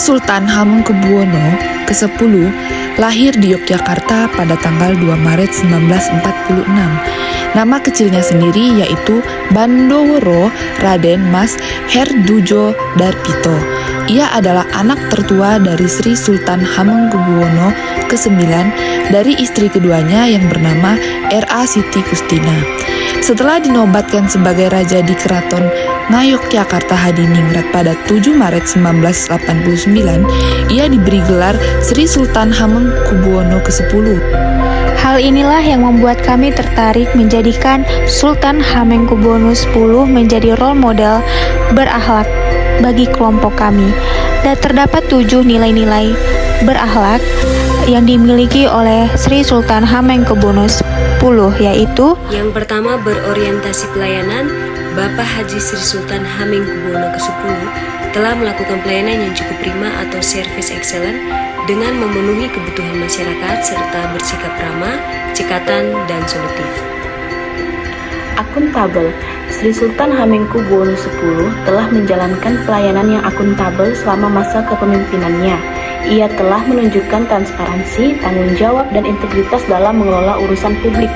Sultan Hamengkubuwono ke-10 lahir di Yogyakarta pada tanggal 2 Maret 1946. Nama kecilnya sendiri yaitu Bandoworo Raden Mas Herdujo Darpito. Ia adalah anak tertua dari Sri Sultan Hamengkubuwono ke-9 dari istri keduanya yang bernama R.A. Siti Kustina. Setelah dinobatkan sebagai raja di Keraton Ngayogyakarta Hadiningrat pada 7 Maret 1989, ia diberi gelar Sri Sultan Hamengkubuwono ke-10. Hal inilah yang membuat kami tertarik menjadikan Sultan Hamengkubuwono X menjadi role model berakhlak bagi kelompok kami. Dan terdapat 7 nilai-nilai berakhlak yang dimiliki oleh Sri Sultan Hamengkubuwono X, yaitu yang pertama, berorientasi pelayanan. Bapak Haji Sri Sultan Hamengkubuwono ke-10 telah melakukan pelayanan yang cukup prima atau service excellent dengan memenuhi kebutuhan masyarakat serta bersikap ramah, cekatan, dan solutif. Akuntabel. Sri Sultan Hamengkubuwono X telah menjalankan pelayanan yang akuntabel selama masa kepemimpinannya. Ia telah menunjukkan transparansi, tanggung jawab, dan integritas dalam mengelola urusan publik.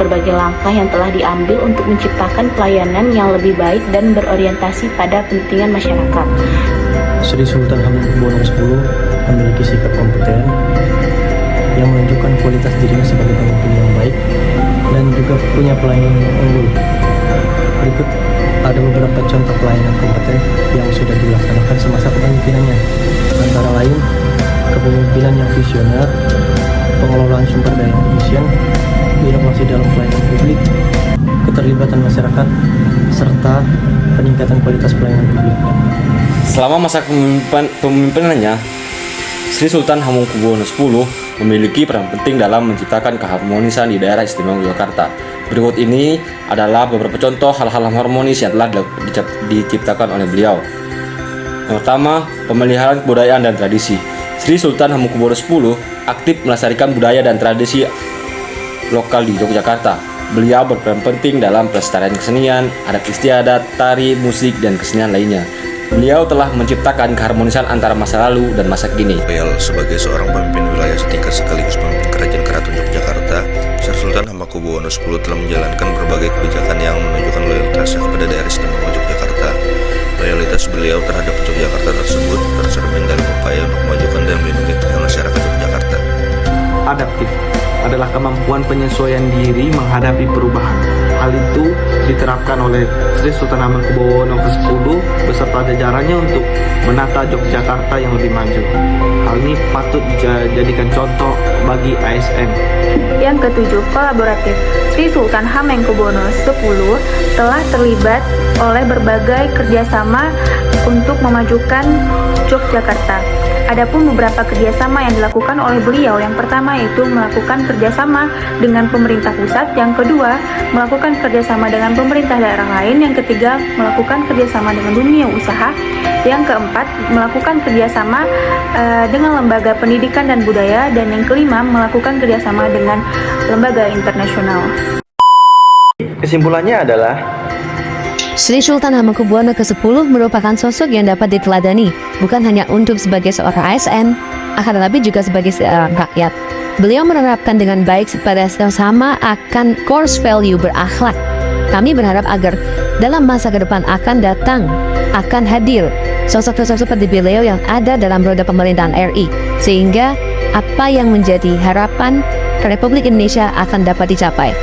Berbagai langkah yang telah diambil untuk menciptakan pelayanan yang lebih baik dan berorientasi pada kepentingan masyarakat. Sri Sultan Hamengkubuwono X memiliki sikap kompeten yang menunjukkan kualitas dirinya sebagai pemimpin yang baik dan juga punya pelayanan yang unggul. Berikut ada beberapa contoh pelayanan kompeten yang sudah dilaksanakan semasa kepemimpinannya, antara lain kepemimpinan yang visioner, pengelolaan sumber daya efisien, inovasi dalam pelayanan publik, keterlibatan masyarakat, serta peningkatan kualitas pelayanan publik. Selama masa kepemimpinannya, Sri Sultan Hamengkubuwono X memiliki peran penting dalam menciptakan keharmonisan di daerah istimewa Yogyakarta. Berikut ini adalah beberapa contoh hal-hal harmonis yang telah diciptakan oleh beliau. Yang pertama, pemeliharaan kebudayaan dan tradisi. Sri Sultan Hamengkubuwono X aktif melestarikan budaya dan tradisi lokal di Yogyakarta. Beliau berperan penting dalam pelestarian kesenian, adat istiadat, tari, musik, dan kesenian lainnya. Beliau telah menciptakan keharmonisan antara masa lalu dan masa kini. Sebagai seorang pemimpin wilayah setingkat sekaligus pemimpin Kerajaan Keraton Yogyakarta, Sri Sultan Hamengkubuwono X telah menjalankan berbagai kebijakan yang menunjukkan loyalitasnya kepada daerah istimewa Yogyakarta. Loyalitas beliau terhadap Yogyakarta tersebut tercermin dalam upaya untuk memajukan dan melindungi masyarakat Yogyakarta. Adaptif adalah kemampuan penyesuaian diri menghadapi perubahan. Hal itu diterapkan oleh Sri Sultan Hamengkubuwono ke-10 beserta jajarannya untuk menata Yogyakarta yang lebih maju. Hal ini patut dijadikan contoh bagi ASN. Yang ketujuh, kolaboratif. Sri Sultan Hamengkubuwono X telah terlibat oleh berbagai kerjasama untuk memajukan Yogyakarta. Adapun beberapa kerjasama yang dilakukan oleh beliau, yang pertama yaitu melakukan kerjasama dengan pemerintah pusat, yang kedua melakukan kerjasama dengan pemerintah daerah lain, yang ketiga melakukan kerjasama dengan dunia usaha, yang keempat melakukan kerjasama dengan lembaga pendidikan dan budaya, dan yang kelima melakukan kerjasama dengan lembaga internasional. Kesimpulannya adalah Sri Sultan Hamengkubuwono ke-10 merupakan sosok yang dapat diteladani, bukan hanya untuk sebagai seorang ASN, akan tetapi juga sebagai seorang rakyat. Beliau menerapkan dengan baik pada sama akan core value berakhlak. Kami berharap agar dalam masa ke depan akan hadir sosok-sosok seperti beliau yang ada dalam roda pemerintahan RI, sehingga apa yang menjadi harapan Republik Indonesia akan dapat dicapai.